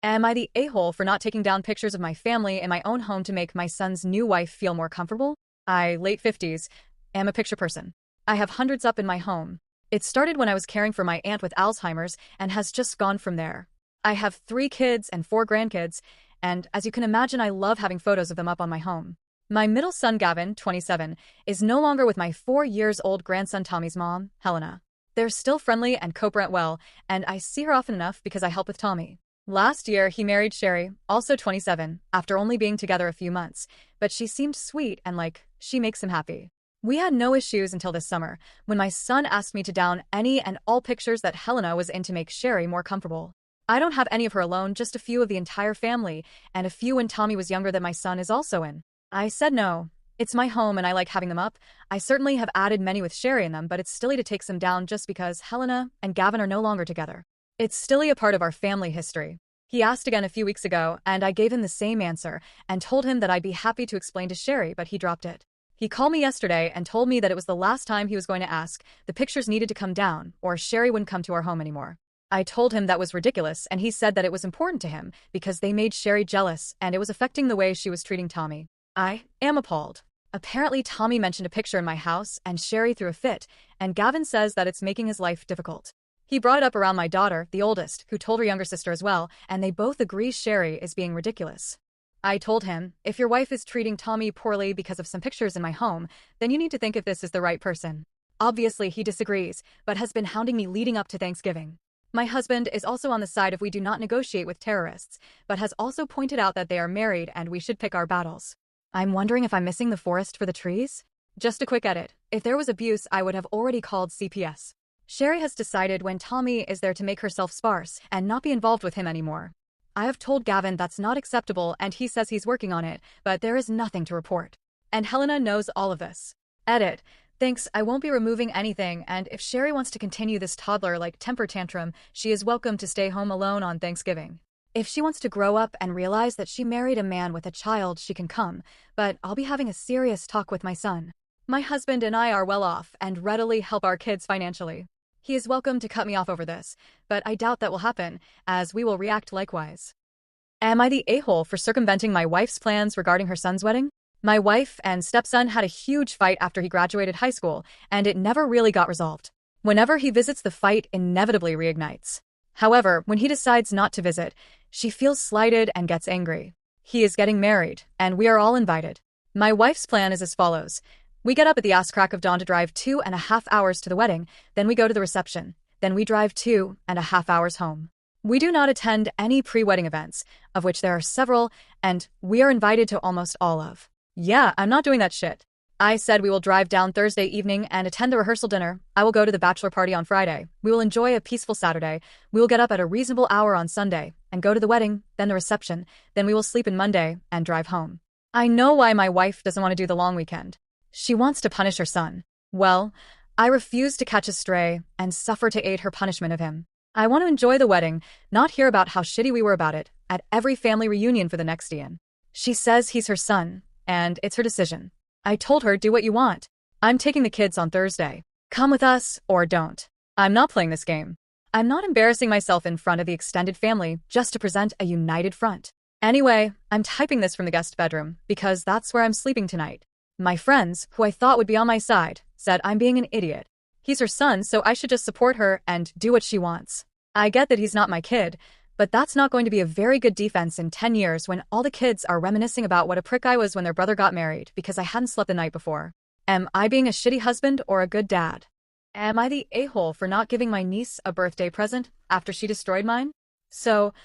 Am I the a-hole for not taking down pictures of my family in my own home to make my son's new wife feel more comfortable? I, late 50s, am a picture person. I have hundreds up in my home. It started when I was caring for my aunt with Alzheimer's and has just gone from there. I have 3 kids and 4 grandkids, and as you can imagine, I love having photos of them up on my home. My middle son, Gavin, 27, is no longer with my 4-year-old grandson Tommy's mom, Helena. They're still friendly and co-parent well, and I see her often enough because I help with Tommy. Last year, he married Sherry, also 27, after only being together a few months, but she seemed sweet and like she makes him happy. We had no issues until this summer, when my son asked me to down any and all pictures that Helena was in to make Sherry more comfortable. I don't have any of her alone, just a few of the entire family, and a few when Tommy was younger that my son is also in. I said no. It's my home and I like having them up. I certainly have added many with Sherry in them, but it's silly to take some down just because Helena and Gavin are no longer together. It's still a part of our family history. He asked again a few weeks ago, and I gave him the same answer and told him that I'd be happy to explain to Sherry, but he dropped it. He called me yesterday and told me that it was the last time he was going to ask. The pictures needed to come down, or Sherry wouldn't come to our home anymore. I told him that was ridiculous, and he said that it was important to him because they made Sherry jealous and it was affecting the way she was treating Tommy. I am appalled. Apparently Tommy mentioned a picture in my house and Sherry threw a fit, and Gavin says that it's making his life difficult. He brought it up around my daughter, the oldest, who told her younger sister as well, and they both agree Sherry is being ridiculous. I told him, if your wife is treating Tommy poorly because of some pictures in my home, then you need to think if this is the right person. Obviously he disagrees, but has been hounding me leading up to Thanksgiving. My husband is also on the side of we do not negotiate with terrorists, but has also pointed out that they are married and we should pick our battles. I'm wondering if I'm missing the forest for the trees? Just a quick edit. If there was abuse, I would have already called CPS. Sherry has decided when Tommy is there to make herself sparse and not be involved with him anymore. I have told Gavin that's not acceptable and he says he's working on it, but there is nothing to report. And Helena knows all of this. Edit. Thanks, I won't be removing anything, and if Sherry wants to continue this toddler-like temper tantrum, she is welcome to stay home alone on Thanksgiving. If she wants to grow up and realize that she married a man with a child, she can come, but I'll be having a serious talk with my son. My husband and I are well off and readily help our kids financially. He is welcome to cut me off over this, but I doubt that will happen, as we will react likewise. Am I the a-hole for circumventing my wife's plans regarding her son's wedding? My wife and stepson had a huge fight after he graduated high school, and it never really got resolved. Whenever he visits, the fight inevitably reignites. However, when he decides not to visit, she feels slighted and gets angry. He is getting married, and we are all invited. My wife's plan is as follows. We get up at the ass crack of dawn to drive 2.5 hours to the wedding, then we go to the reception, then we drive 2.5 hours home. We do not attend any pre-wedding events, of which there are several, and we are invited to almost all of. Yeah, I'm not doing that shit. I said we will drive down Thursday evening and attend the rehearsal dinner. I will go to the bachelor party on Friday. We will enjoy a peaceful Saturday. We will get up at a reasonable hour on Sunday and go to the wedding, then the reception. Then we will sleep in Monday and drive home. I know why my wife doesn't want to do the long weekend. She wants to punish her son. Well, I refuse to catch a stray and suffer to aid her punishment of him. I want to enjoy the wedding, not hear about how shitty we were about it at every family reunion for the next Ian. She says he's her son, and it's her decision. I told her, do what you want. I'm taking the kids on Thursday. Come with us, or don't. I'm not playing this game. I'm not embarrassing myself in front of the extended family just to present a united front. Anyway, I'm typing this from the guest bedroom, because that's where I'm sleeping tonight. My friends, who I thought would be on my side, said I'm being an idiot. He's her son, so I should just support her and do what she wants. I get that he's not my kid, but that's not going to be a very good defense in 10 years when all the kids are reminiscing about what a prick I was when their brother got married because I hadn't slept the night before. Am I being a shitty husband or a good dad? Am I the a-hole for not giving my niece a birthday present after she destroyed mine? So,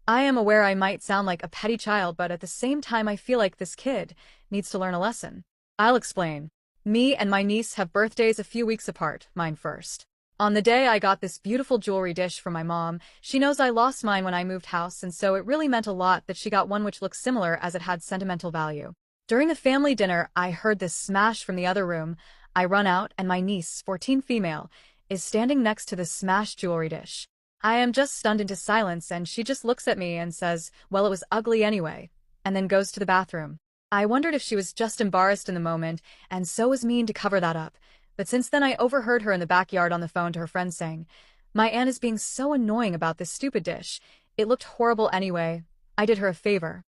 I am aware I might sound like a petty child, but at the same time I feel like this kid needs to learn a lesson. I'll explain. Me and my niece have birthdays a few weeks apart, mine first. On the day I got this beautiful jewelry dish from my mom, she knows I lost mine when I moved house, and so it really meant a lot that she got one which looks similar as it had sentimental value. During the family dinner, I heard this smash from the other room. I run out, and my niece, 14 female, is standing next to the smashed jewelry dish. I am just stunned into silence, and she just looks at me and says, well, it was ugly anyway, and then goes to the bathroom. I wondered if she was just embarrassed in the moment, and so was mean to cover that up. But since then I overheard her in the backyard on the phone to her friend saying, my aunt is being so annoying about this stupid dish. It looked horrible anyway. I did her a favor.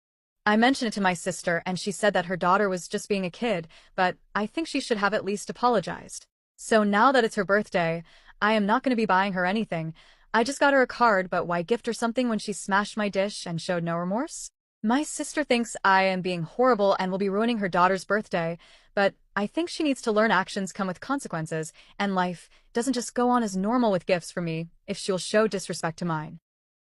I mentioned it to my sister and she said that her daughter was just being a kid, but I think she should have at least apologized. So now that it's her birthday, I am not going to be buying her anything. I just got her a card, but why gift her something when she smashed my dish and showed no remorse? My sister thinks I am being horrible and will be ruining her daughter's birthday, but I think she needs to learn actions come with consequences, and life doesn't just go on as normal with gifts for me if she'll show disrespect to mine.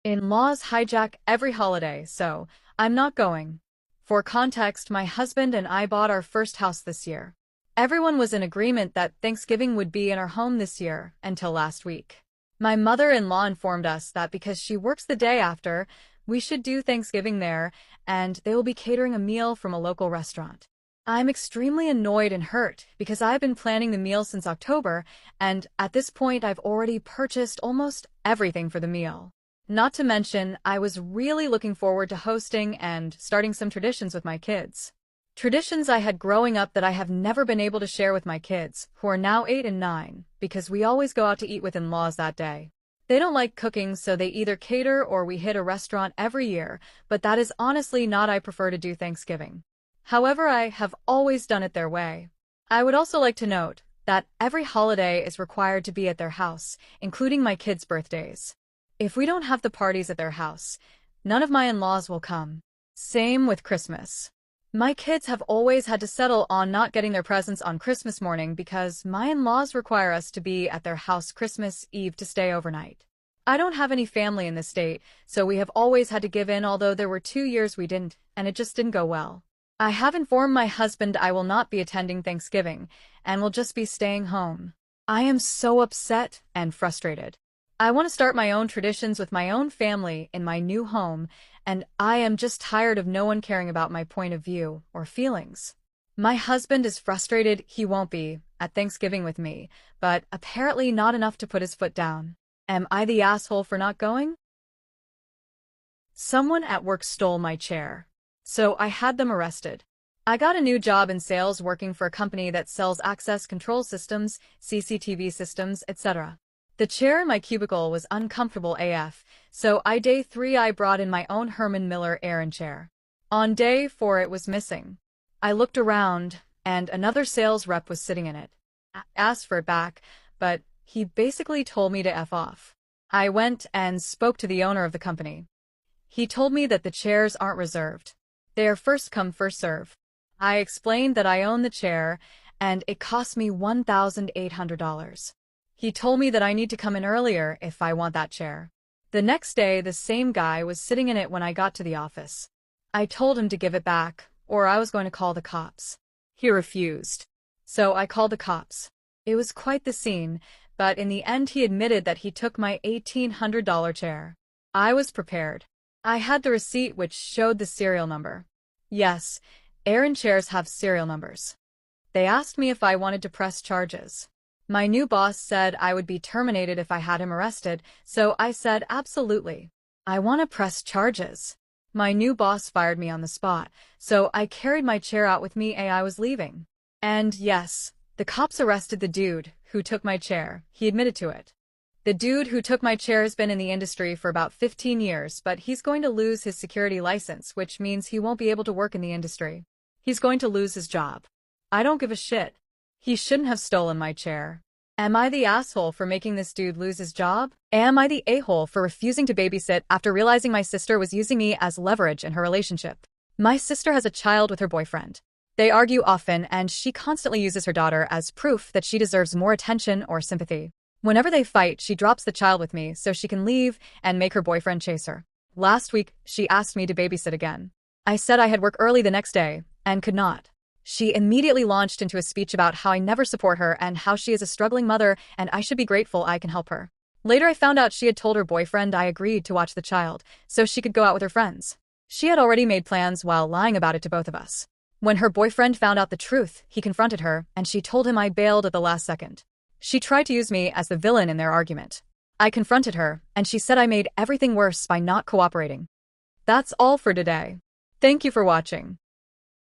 In-laws hijack every holiday, so I'm not going. For context, my husband and I bought our first house this year. Everyone was in agreement that Thanksgiving would be in our home this year until last week. My mother-in-law informed us that because she works the day after, we should do Thanksgiving there, and they will be catering a meal from a local restaurant. I'm extremely annoyed and hurt because I've been planning the meal since October, and at this point I've already purchased almost everything for the meal. Not to mention, I was really looking forward to hosting and starting some traditions with my kids. Traditions I had growing up that I have never been able to share with my kids, who are now 8 and 9, because we always go out to eat with in-laws that day. They don't like cooking, so they either cater or we hit a restaurant every year, but that is honestly not I prefer to do Thanksgiving. However, I have always done it their way. I would also like to note that every holiday is required to be at their house, including my kids' birthdays. If we don't have the parties at their house, none of my in-laws will come. Same with Christmas. My kids have always had to settle on not getting their presents on Christmas morning because my in-laws require us to be at their house Christmas Eve to stay overnight. I don't have any family in the state, so we have always had to give in, although there were 2 years we didn't, and it just didn't go well. I have informed my husband I will not be attending Thanksgiving and will just be staying home. I am so upset and frustrated. I want to start my own traditions with my own family in my new home, and I am just tired of no one caring about my point of view or feelings. My husband is frustrated he won't be at Thanksgiving with me, but apparently not enough to put his foot down. Am I the asshole for not going? Someone at work stole my chair, so I had them arrested. I got a new job in sales working for a company that sells access control systems, CCTV systems, etc. The chair in my cubicle was uncomfortable AF, so day 3 I brought in my own Herman Miller Aeron chair. On day 4 it was missing. I looked around, and another sales rep was sitting in it. I asked for it back, but he basically told me to F off. I went and spoke to the owner of the company. He told me that the chairs aren't reserved. They are first come, first serve. I explained that I own the chair, and it cost me $1,800. He told me that I need to come in earlier if I want that chair. The next day, the same guy was sitting in it when I got to the office. I told him to give it back, or I was going to call the cops. He refused. So I called the cops. It was quite the scene, but in the end he admitted that he took my $1,800 chair. I was prepared. I had the receipt which showed the serial number. Yes, Aeron chairs have serial numbers. They asked me if I wanted to press charges. My new boss said I would be terminated if I had him arrested, so I said absolutely. I want to press charges. My new boss fired me on the spot, so I carried my chair out with me as I was leaving. And yes, the cops arrested the dude who took my chair. He admitted to it. The dude who took my chair has been in the industry for about 15 years, but he's going to lose his security license, which means he won't be able to work in the industry. He's going to lose his job. I don't give a shit. He shouldn't have stolen my chair. Am I the asshole for making this dude lose his job? Am I the a-hole for refusing to babysit after realizing my sister was using me as leverage in her relationship? My sister has a child with her boyfriend. They argue often, and she constantly uses her daughter as proof that she deserves more attention or sympathy. Whenever they fight, she drops the child with me so she can leave and make her boyfriend chase her. Last week, she asked me to babysit again. I said I had work early the next day and could not. She immediately launched into a speech about how I never support her and how she is a struggling mother and I should be grateful I can help her. Later I found out she had told her boyfriend I agreed to watch the child so she could go out with her friends. She had already made plans while lying about it to both of us. When her boyfriend found out the truth, he confronted her and she told him I bailed at the last second. She tried to use me as the villain in their argument. I confronted her and she said I made everything worse by not cooperating. That's all for today. Thank you for watching.